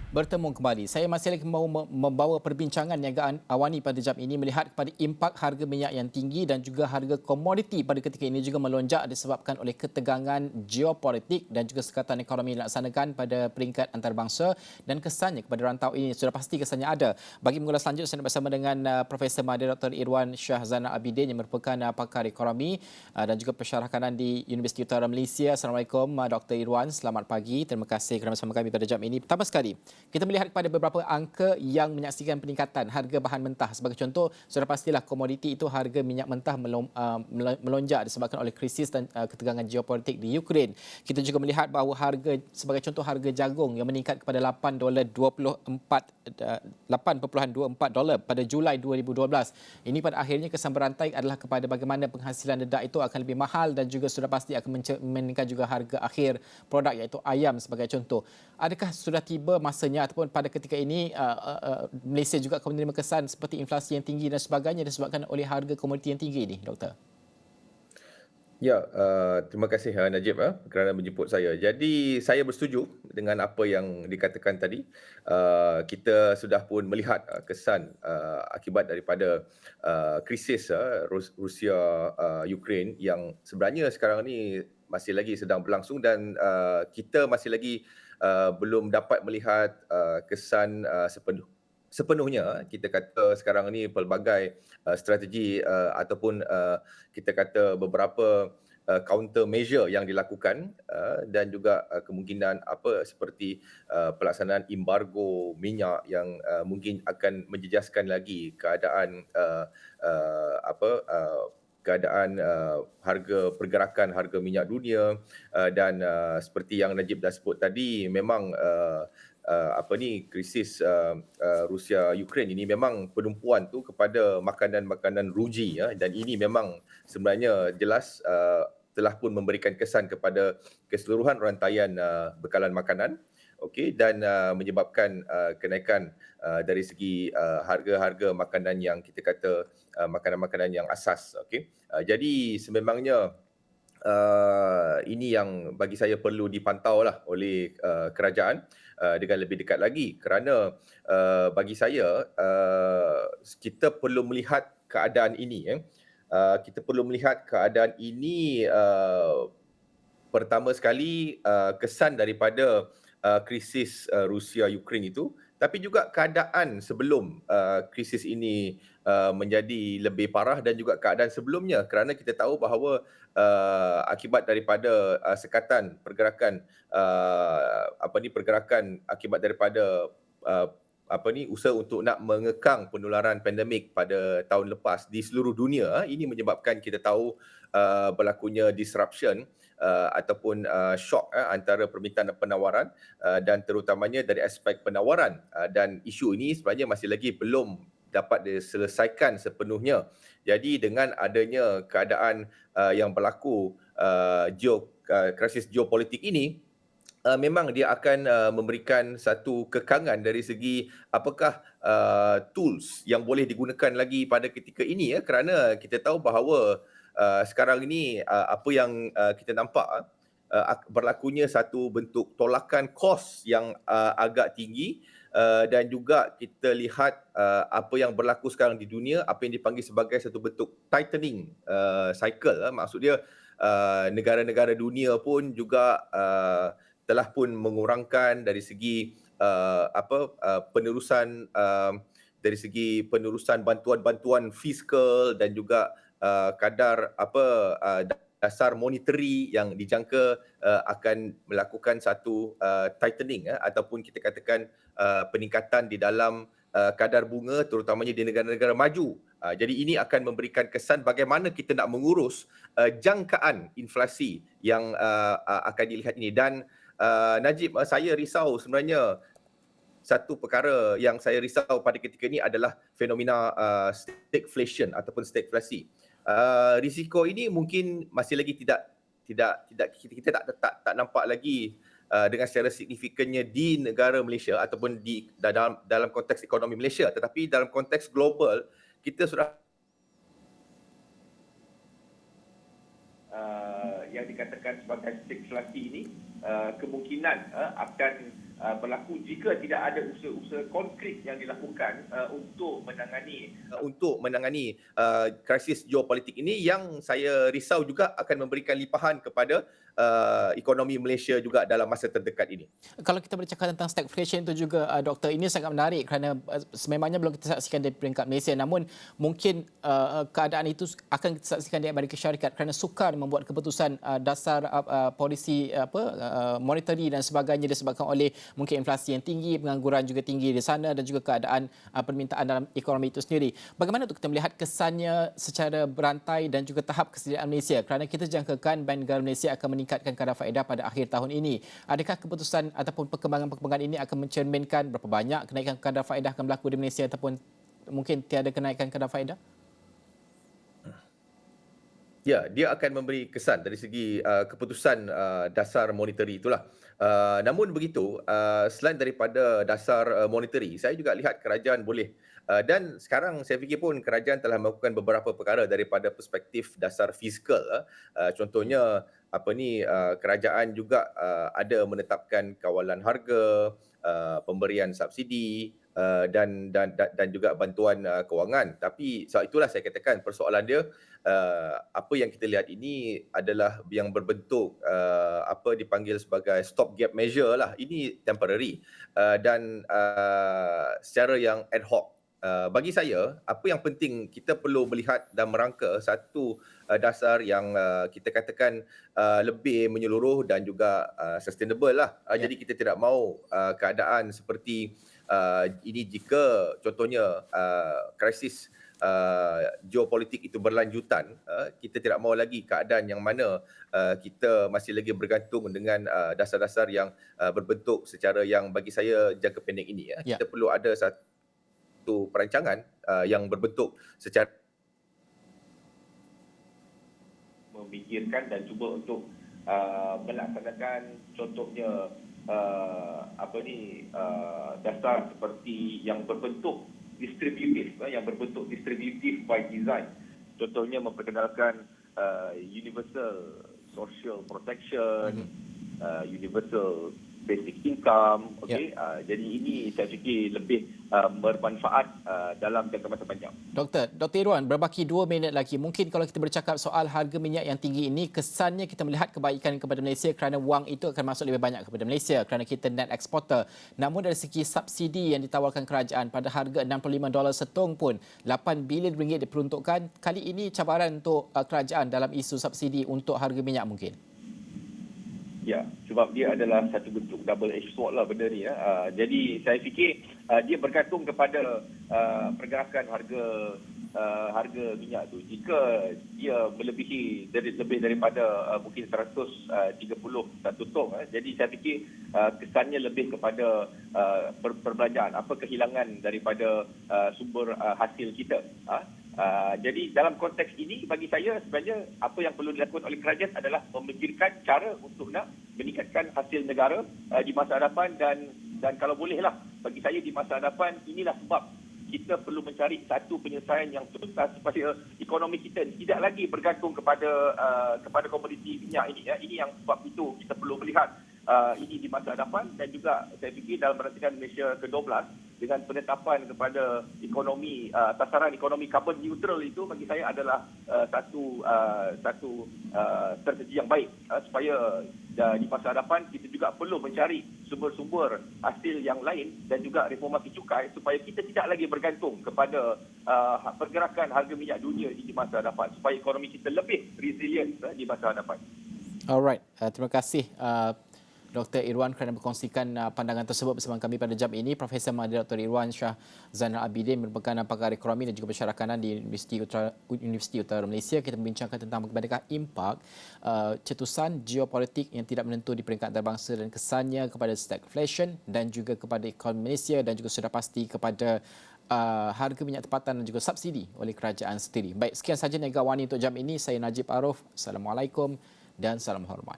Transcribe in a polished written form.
Bertemu kembali. Saya masih lagi mahu membawa perbincangan niaga awani pada jam ini melihat kepada impak harga minyak yang tinggi dan juga harga komoditi pada ketika ini juga melonjak disebabkan oleh ketegangan geopolitik dan juga sekatan ekonomi dilaksanakan pada peringkat antarabangsa dan kesannya kepada rantau ini sudah pasti kesannya ada. Bagi mengulas lanjut saya bersama dengan Profesor Madya Dr. Irwan Shah Zainal Abidin yang merupakan pakar ekonomi dan juga pensyarah kanan di Universiti Utara Malaysia. Assalamualaikum Dr. Irwan, selamat pagi. Terima kasih kerana bersama kami pada jam ini. Pertama sekali, kita melihat kepada beberapa angka yang menyaksikan peningkatan harga bahan mentah. Sebagai contoh, sudah pastilah komoditi itu harga minyak mentah melonjak disebabkan oleh krisis dan ketegangan geopolitik di Ukraine. Kita juga melihat bahawa harga, sebagai contoh harga jagung yang meningkat kepada $8.24 pada Julai 2012. Ini pada akhirnya kesan berantai adalah kepada bagaimana penghasilan dedak itu akan lebih mahal dan juga sudah pasti akan meningkat juga harga akhir produk iaitu ayam sebagai contoh. Adakah sudah tiba masanya ataupun pada ketika ini Malaysia juga akan menerima kesan seperti inflasi yang tinggi dan sebagainya disebabkan oleh harga komoditi yang tinggi ini, Doktor? Ya, terima kasih Najib kerana menjemput saya. Jadi saya bersetuju dengan apa yang dikatakan tadi. Kita sudah pun melihat kesan akibat daripada krisis Rusia Ukraine yang sebenarnya sekarang ni masih lagi sedang berlangsung dan kita masih lagi belum dapat melihat kesan sepenuhnya. Kita kata sekarang ni pelbagai strategi ataupun kita kata beberapa counter measure yang dilakukan dan juga kemungkinan seperti pelaksanaan embargo minyak yang mungkin akan menjejaskan lagi keadaan keadaan harga pergerakan harga minyak dunia dan seperti yang Najib dah sebut tadi memang krisis Rusia Ukraine ini memang penumpuan tu kepada makanan-makanan ruji dan ini memang sebenarnya jelas telah pun memberikan kesan kepada keseluruhan rantaian bekalan makanan, okey, dan menyebabkan kenaikan dari segi harga-harga makanan yang kita kata makanan-makanan yang asas, okey. Jadi sememangnya ini yang bagi saya perlu dipantau lah oleh kerajaan dengan lebih dekat lagi kerana bagi saya kita perlu melihat keadaan ini. Kita perlu melihat keadaan ini pertama sekali kesan daripada krisis Rusia Ukraine itu, tapi juga keadaan sebelum krisis ini menjadi lebih parah dan juga keadaan sebelumnya kerana kita tahu bahawa akibat daripada sekatan pergerakan pergerakan akibat daripada uh, usaha untuk nak mengekang penularan pandemik pada tahun lepas di seluruh dunia, ini menyebabkan kita tahu berlakunya disruption ataupun shock antara permintaan dan penawaran dan terutamanya dari aspek penawaran dan isu ini sebenarnya masih lagi belum dapat diselesaikan sepenuhnya. Jadi dengan adanya keadaan yang berlaku krisis geopolitik ini, memang dia akan memberikan satu kekangan dari segi apakah tools yang boleh digunakan lagi pada ketika ini kerana kita tahu bahawa sekarang ini apa yang kita nampak berlakunya satu bentuk tolakan kos yang agak tinggi dan juga kita lihat apa yang berlaku sekarang di dunia, apa yang dipanggil sebagai satu bentuk tightening cycle. Maksud dia negara-negara dunia pun juga telah pun mengurangkan dari segi penerusan dari segi penerusan bantuan-bantuan fiskal dan juga kadar dasar monetary yang dijangka akan melakukan satu tightening ataupun kita katakan peningkatan di dalam kadar bunga terutamanya di negara-negara maju. Jadi ini akan memberikan kesan bagaimana kita nak mengurus jangkaan inflasi yang akan dilihat ini dan Najib, saya risau sebenarnya satu perkara yang saya risau pada ketika ini adalah fenomena stagflation ataupun stagflasi. Risiko ini mungkin masih lagi kita tak nampak lagi dengan secara signifikannya di negara Malaysia ataupun di dalam konteks ekonomi Malaysia, tetapi dalam konteks global kita sudah yang dikatakan sebagai stagflasi ini kemungkinan akan berlaku jika tidak ada usaha-usaha konkret yang dilakukan untuk menangani krisis geopolitik ini, yang saya risau juga akan memberikan limpahan kepada ekonomi Malaysia juga dalam masa terdekat ini. Kalau kita bercakap tentang stagflation itu juga, Doktor, ini sangat menarik kerana sememangnya belum kita saksikan di peringkat Malaysia, namun mungkin keadaan itu akan kita saksikan di Amerika Syarikat kerana sukar membuat keputusan dasar polisi monetary dan sebagainya disebabkan oleh mungkin inflasi yang tinggi, pengangguran juga tinggi di sana dan juga keadaan permintaan dalam ekonomi itu sendiri. Bagaimana untuk kita melihat kesannya secara berantai dan juga tahap kesediaan Malaysia, kerana kita jangkakan Bank Negara Malaysia akan meningkatkan kadar faedah pada akhir tahun ini. Adakah keputusan ataupun perkembangan-perkembangan ini akan mencerminkan berapa banyak kenaikan kadar faedah akan berlaku di Malaysia ataupun mungkin tiada kenaikan kadar faedah? Ya, dia akan memberi kesan dari segi keputusan dasar monetary itulah. Namun begitu, selain daripada dasar monetary, saya juga lihat kerajaan boleh dan sekarang saya fikir pun kerajaan telah melakukan beberapa perkara daripada perspektif dasar fizikal. Contohnya kerajaan juga ada menetapkan kawalan harga, pemberian subsidi dan juga bantuan kewangan. Tapi sebab itulah saya katakan persoalan dia, apa yang kita lihat ini adalah yang berbentuk apa dipanggil sebagai stopgap measure lah. Ini temporary dan secara yang ad hoc. Bagi saya, apa yang penting kita perlu melihat dan merangka satu dasar yang kita katakan lebih menyeluruh dan juga sustainable lah. Jadi kita tidak mahu keadaan seperti ini jika contohnya krisis geopolitik itu berlanjutan, kita tidak mahu lagi keadaan yang mana kita masih lagi bergantung dengan dasar-dasar yang berbentuk secara yang bagi saya jangka pendek ini. Kita perlu ada satu perancangan yang berbentuk secara memikirkan dan cuba untuk melaksanakan contohnya dasar seperti yang berbentuk distributif by design. Contohnya memperkenalkan universal social protection, universal basic income. Jadi ini saya fikir lebih bermanfaat dalam jangka masa panjang. Dr. Irwan, berbaki 2 minit lagi. Mungkin kalau kita bercakap soal harga minyak yang tinggi ini, kesannya kita melihat kebaikan kepada Malaysia kerana wang itu akan masuk lebih banyak kepada Malaysia kerana kita net exporter. Namun dari segi subsidi yang ditawarkan kerajaan pada harga $65 setung pun, 8 bilion ringgit diperuntukkan. Kali ini cabaran untuk kerajaan dalam isu subsidi untuk harga minyak mungkin. Ya, sebab dia adalah satu bentuk double edged sword lah benda ni. Jadi saya fikir dia bergantung kepada pergerakan harga minyak tu. Jika dia melebihi lebih daripada mungkin 130 satu tong, jadi saya fikir kesannya lebih kepada perbelanjaan, apa kehilangan daripada sumber hasil kita. Jadi dalam konteks ini bagi saya sebenarnya apa yang perlu dilakukan oleh kerajaan adalah memikirkan cara untuk nak meningkatkan hasil negara di masa hadapan dan kalau bolehlah bagi saya di masa hadapan inilah sebab kita perlu mencari satu penyelesaian yang tuntas supaya ekonomi kita tidak lagi bergantung kepada komoditi minyak ini. Ini yang sebab itu kita perlu melihat ini di masa hadapan dan juga saya fikir dalam rancangan Malaysia ke-12 dengan penetapan kepada ekonomi sasaran ekonomi carbon neutral itu bagi saya adalah satu strategi yang baik supaya di masa hadapan kita juga perlu mencari sumber-sumber hasil yang lain dan juga reformasi cukai supaya kita tidak lagi bergantung kepada pergerakan harga minyak dunia di masa hadapan supaya ekonomi kita lebih resilient di masa hadapan. Alright, terima kasih Dr. Irwan kerana berkongsikan pandangan tersebut bersama kami pada jam ini. Profesor Mahdi Dr. Irwan Shah Zainal Abidin merupakan pakar ekonomi dan juga pensyarakanan di Universiti Utara Malaysia. Kita membincangkan tentang bagaimanakah impak cetusan geopolitik yang tidak menentu di peringkat antarabangsa dan kesannya kepada stagflation dan juga kepada ekonomi Malaysia dan juga sudah pasti kepada harga minyak tempatan dan juga subsidi oleh kerajaan sendiri. Baik, sekian sahaja Niaga Wani untuk jam ini. Saya Najib Arif. Assalamualaikum dan salam hormat.